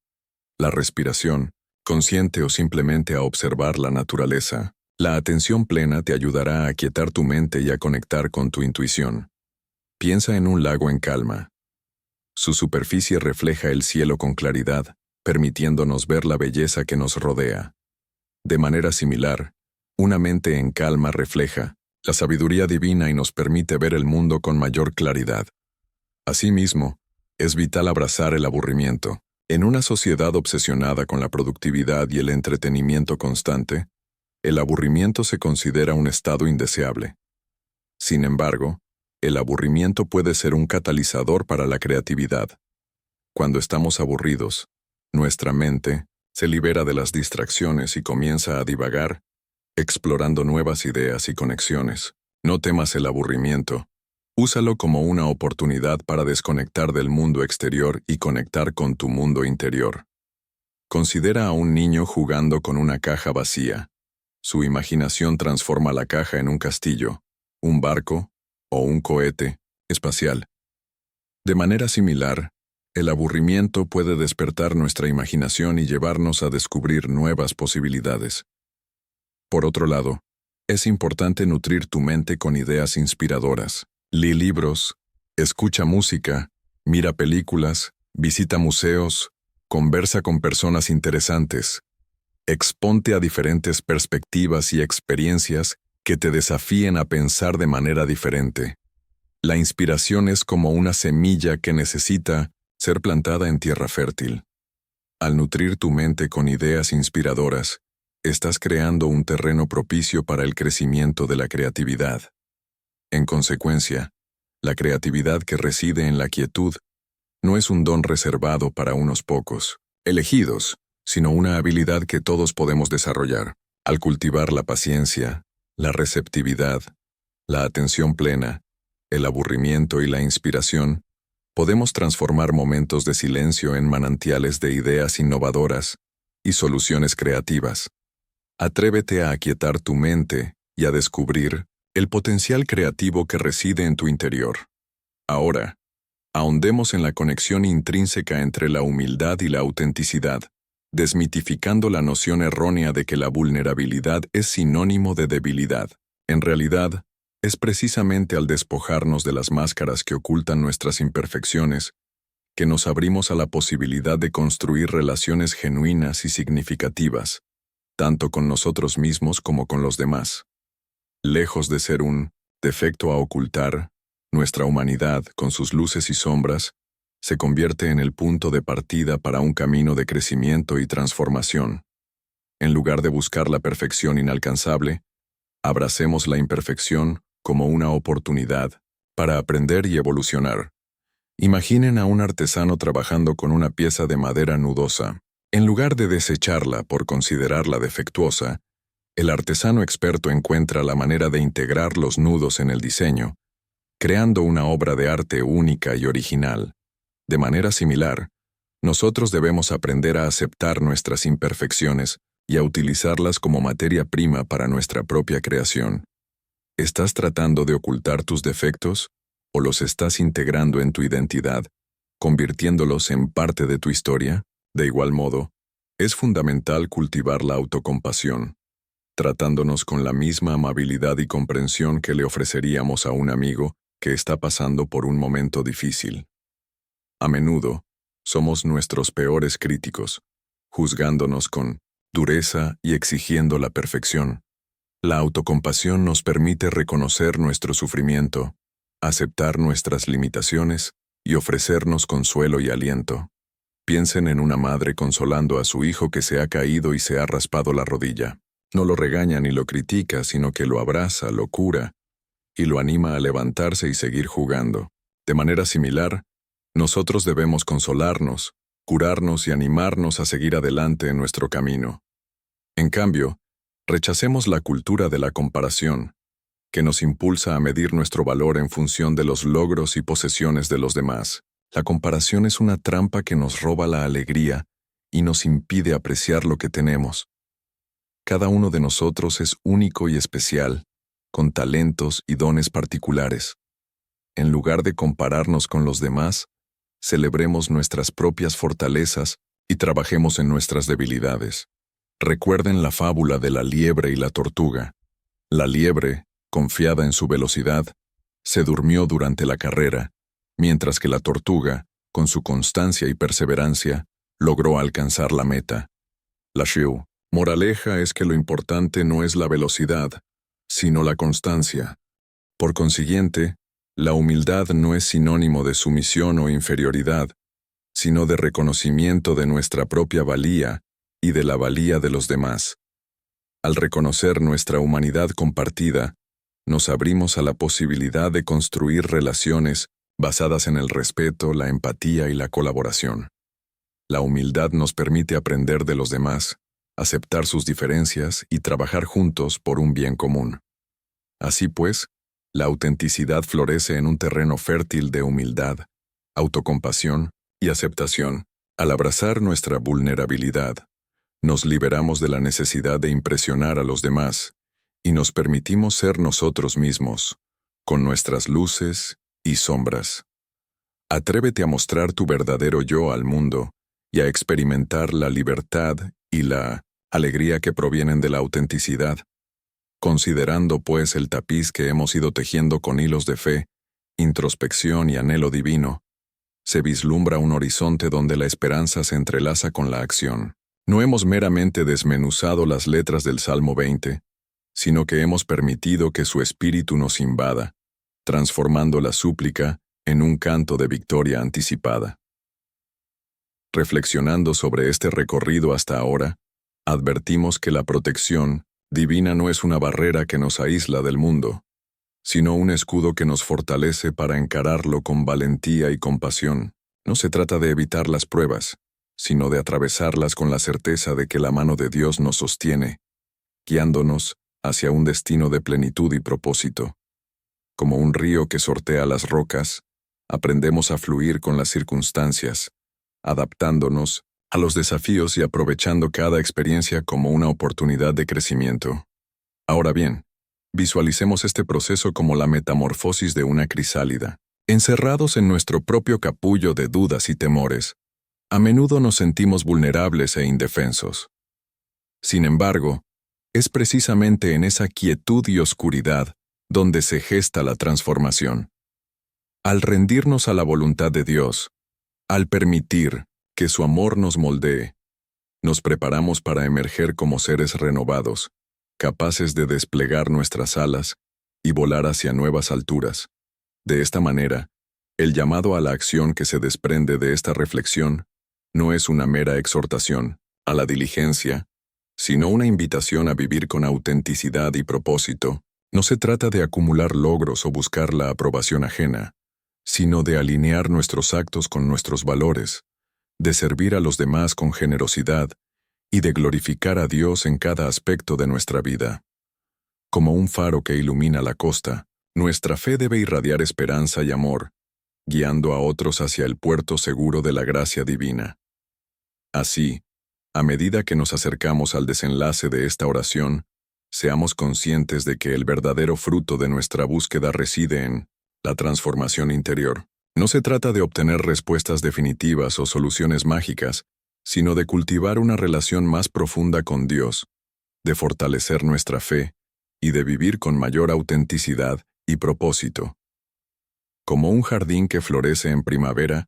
la respiración, consciente o simplemente a observar la naturaleza. La atención plena te ayudará a aquietar tu mente y a conectar con tu intuición. Piensa en un lago en calma. Su superficie refleja el cielo con claridad, permitiéndonos ver la belleza que nos rodea. De manera similar, una mente en calma refleja la sabiduría divina y nos permite ver el mundo con mayor claridad. Asimismo, es vital abrazar el aburrimiento. En una sociedad obsesionada con la productividad y el entretenimiento constante, el aburrimiento se considera un estado indeseable. Sin embargo, el aburrimiento puede ser un catalizador para la creatividad. Cuando estamos aburridos, nuestra mente se libera de las distracciones y comienza a divagar, explorando nuevas ideas y conexiones. No temas el aburrimiento. Úsalo como una oportunidad para desconectar del mundo exterior y conectar con tu mundo interior. Considera a un niño jugando con una caja vacía. Su imaginación transforma la caja en un castillo, un barco o un cohete espacial. De manera similar, el aburrimiento puede despertar nuestra imaginación y llevarnos a descubrir nuevas posibilidades. Por otro lado, es importante nutrir tu mente con ideas inspiradoras. Lee libros, escucha música, mira películas, visita museos, conversa con personas interesantes. Exponte a diferentes perspectivas y experiencias que te desafíen a pensar de manera diferente. La inspiración es como una semilla que necesita ser plantada en tierra fértil. Al nutrir tu mente con ideas inspiradoras, estás creando un terreno propicio para el crecimiento de la creatividad. En consecuencia, la creatividad que reside en la quietud no es un don reservado para unos pocos, elegidos, sino una habilidad que todos podemos desarrollar. Al cultivar la paciencia, la receptividad, la atención plena, el aburrimiento y la inspiración, podemos transformar momentos de silencio en manantiales de ideas innovadoras y soluciones creativas. Atrévete a aquietar tu mente y a descubrir el potencial creativo que reside en tu interior. Ahora, ahondemos en la conexión intrínseca entre la humildad y la autenticidad, desmitificando la noción errónea de que la vulnerabilidad es sinónimo de debilidad. En realidad, es precisamente al despojarnos de las máscaras que ocultan nuestras imperfecciones que nos abrimos a la posibilidad de construir relaciones genuinas y significativas, tanto con nosotros mismos como con los demás. Lejos de ser un defecto a ocultar, nuestra humanidad, con sus luces y sombras, se convierte en el punto de partida para un camino de crecimiento y transformación. En lugar de buscar la perfección inalcanzable, abracemos la imperfección como una oportunidad para aprender y evolucionar. Imaginen a un artesano trabajando con una pieza de madera nudosa. En lugar de desecharla por considerarla defectuosa, el artesano experto encuentra la manera de integrar los nudos en el diseño, creando una obra de arte única y original. De manera similar, nosotros debemos aprender a aceptar nuestras imperfecciones y a utilizarlas como materia prima para nuestra propia creación. ¿Estás tratando de ocultar tus defectos o los estás integrando en tu identidad, convirtiéndolos en parte de tu historia? De igual modo, es fundamental cultivar la autocompasión, tratándonos con la misma amabilidad y comprensión que le ofreceríamos a un amigo que está pasando por un momento difícil. A menudo, somos nuestros peores críticos, juzgándonos con dureza y exigiendo la perfección. La autocompasión nos permite reconocer nuestro sufrimiento, aceptar nuestras limitaciones y ofrecernos consuelo y aliento. Piensen en una madre consolando a su hijo que se ha caído y se ha raspado la rodilla. No lo regaña ni lo critica, sino que lo abraza, lo cura y lo anima a levantarse y seguir jugando. De manera similar, nosotros debemos consolarnos, curarnos y animarnos a seguir adelante en nuestro camino. En cambio, rechacemos la cultura de la comparación, que nos impulsa a medir nuestro valor en función de los logros y posesiones de los demás. La comparación es una trampa que nos roba la alegría y nos impide apreciar lo que tenemos. Cada uno de nosotros es único y especial, con talentos y dones particulares. En lugar de compararnos con los demás, celebremos nuestras propias fortalezas y trabajemos en nuestras debilidades. Recuerden la fábula de la liebre y la tortuga. La liebre, confiada en su velocidad, se durmió durante la carrera, mientras que la tortuga, con su constancia y perseverancia, logró alcanzar la meta. La moraleja es que lo importante no es la velocidad, sino la constancia. Por consiguiente, la humildad no es sinónimo de sumisión o inferioridad, sino de reconocimiento de nuestra propia valía y de la valía de los demás. Al reconocer nuestra humanidad compartida, nos abrimos a la posibilidad de construir relaciones basadas en el respeto, la empatía y la colaboración. La humildad nos permite aprender de los demás, aceptar sus diferencias y trabajar juntos por un bien común. Así pues, la autenticidad florece en un terreno fértil de humildad, autocompasión y aceptación. Al abrazar nuestra vulnerabilidad, nos liberamos de la necesidad de impresionar a los demás y nos permitimos ser nosotros mismos, con nuestras luces y sombras. Atrévete a mostrar tu verdadero yo al mundo y a experimentar la libertad y la alegría que provienen de la autenticidad. Considerando, pues, el tapiz que hemos ido tejiendo con hilos de fe, introspección y anhelo divino, se vislumbra un horizonte donde la esperanza se entrelaza con la acción. No hemos meramente desmenuzado las letras del Salmo 20, sino que hemos permitido que su espíritu nos invada, transformando la súplica en un canto de victoria anticipada. Reflexionando sobre este recorrido hasta ahora, advertimos que la protección divina no es una barrera que nos aísla del mundo, sino un escudo que nos fortalece para encararlo con valentía y compasión. No se trata de evitar las pruebas, sino de atravesarlas con la certeza de que la mano de Dios nos sostiene, guiándonos hacia un destino de plenitud y propósito. Como un río que sortea las rocas, aprendemos a fluir con las circunstancias, adaptándonos a los desafíos y aprovechando cada experiencia como una oportunidad de crecimiento. Ahora bien, visualicemos este proceso como la metamorfosis de una crisálida. Encerrados en nuestro propio capullo de dudas y temores, a menudo nos sentimos vulnerables e indefensos. Sin embargo, es precisamente en esa quietud y oscuridad donde se gesta la transformación. Al rendirnos a la voluntad de Dios, al permitir que su amor nos moldee, nos preparamos para emerger como seres renovados, capaces de desplegar nuestras alas y volar hacia nuevas alturas. De esta manera, el llamado a la acción que se desprende de esta reflexión no es una mera exhortación a la diligencia, sino una invitación a vivir con autenticidad y propósito. No se trata de acumular logros o buscar la aprobación ajena, sino de alinear nuestros actos con nuestros valores, de servir a los demás con generosidad y de glorificar a Dios en cada aspecto de nuestra vida. Como un faro que ilumina la costa, nuestra fe debe irradiar esperanza y amor, guiando a otros hacia el puerto seguro de la gracia divina. Así, a medida que nos acercamos al desenlace de esta oración, seamos conscientes de que el verdadero fruto de nuestra búsqueda reside en la transformación interior. No se trata de obtener respuestas definitivas o soluciones mágicas, sino de cultivar una relación más profunda con Dios, de fortalecer nuestra fe y de vivir con mayor autenticidad y propósito. Como un jardín que florece en primavera,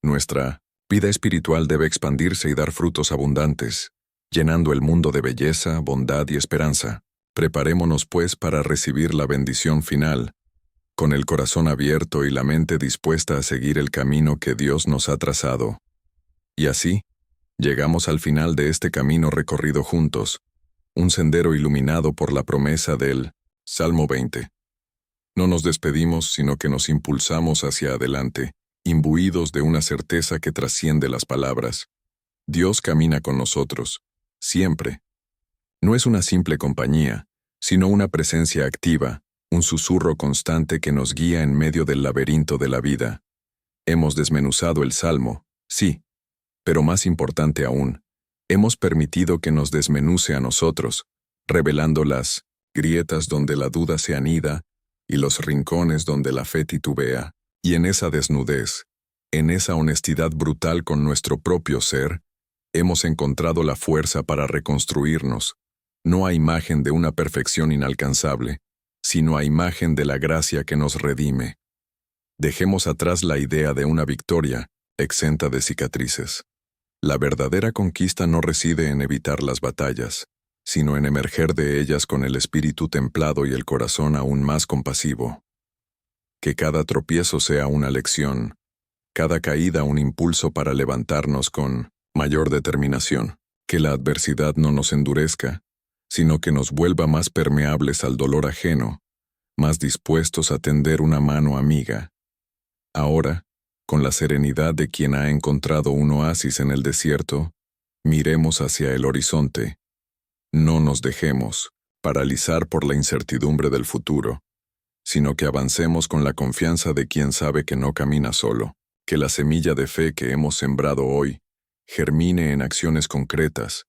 nuestra vida espiritual debe expandirse y dar frutos abundantes, llenando el mundo de belleza, bondad y esperanza. Preparémonos, pues, para recibir la bendición final, con el corazón abierto y la mente dispuesta a seguir el camino que Dios nos ha trazado. Y así, llegamos al final de este camino recorrido juntos, un sendero iluminado por la promesa del Salmo 20. No nos despedimos, sino que nos impulsamos hacia adelante, imbuidos de una certeza que trasciende las palabras. Dios camina con nosotros, siempre. No es una simple compañía, sino una presencia activa, un susurro constante que nos guía en medio del laberinto de la vida. Hemos desmenuzado el Salmo, sí, pero más importante aún, hemos permitido que nos desmenuce a nosotros, revelando las grietas donde la duda se anida y los rincones donde la fe titubea. Y en esa desnudez, en esa honestidad brutal con nuestro propio ser, hemos encontrado la fuerza para reconstruirnos, no a imagen de una perfección inalcanzable, sino a imagen de la gracia que nos redime. Dejemos atrás la idea de una victoria exenta de cicatrices. La verdadera conquista no reside en evitar las batallas, sino en emerger de ellas con el espíritu templado y el corazón aún más compasivo. Que cada tropiezo sea una lección, cada caída un impulso para levantarnos con mayor determinación. Que la adversidad no nos endurezca, sino que nos vuelva más permeables al dolor ajeno, más dispuestos a tender una mano amiga. Ahora, con la serenidad de quien ha encontrado un oasis en el desierto, miremos hacia el horizonte. No nos dejemos paralizar por la incertidumbre del futuro, sino que avancemos con la confianza de quien sabe que no camina solo. Que la semilla de fe que hemos sembrado hoy germine en acciones concretas,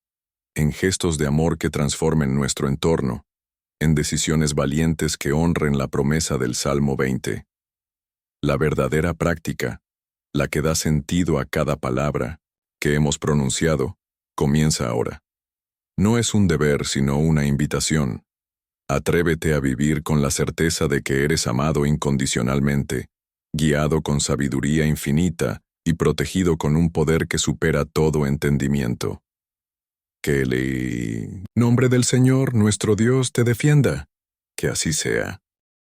en gestos de amor que transformen nuestro entorno, en decisiones valientes que honren la promesa del Salmo 20. La verdadera práctica, la que da sentido a cada palabra que hemos pronunciado, comienza ahora. No es un deber, sino una invitación. Atrévete a vivir con la certeza de que eres amado incondicionalmente, guiado con sabiduría infinita y protegido con un poder que supera todo entendimiento. Que el nombre del Señor nuestro Dios te defienda. Que así sea.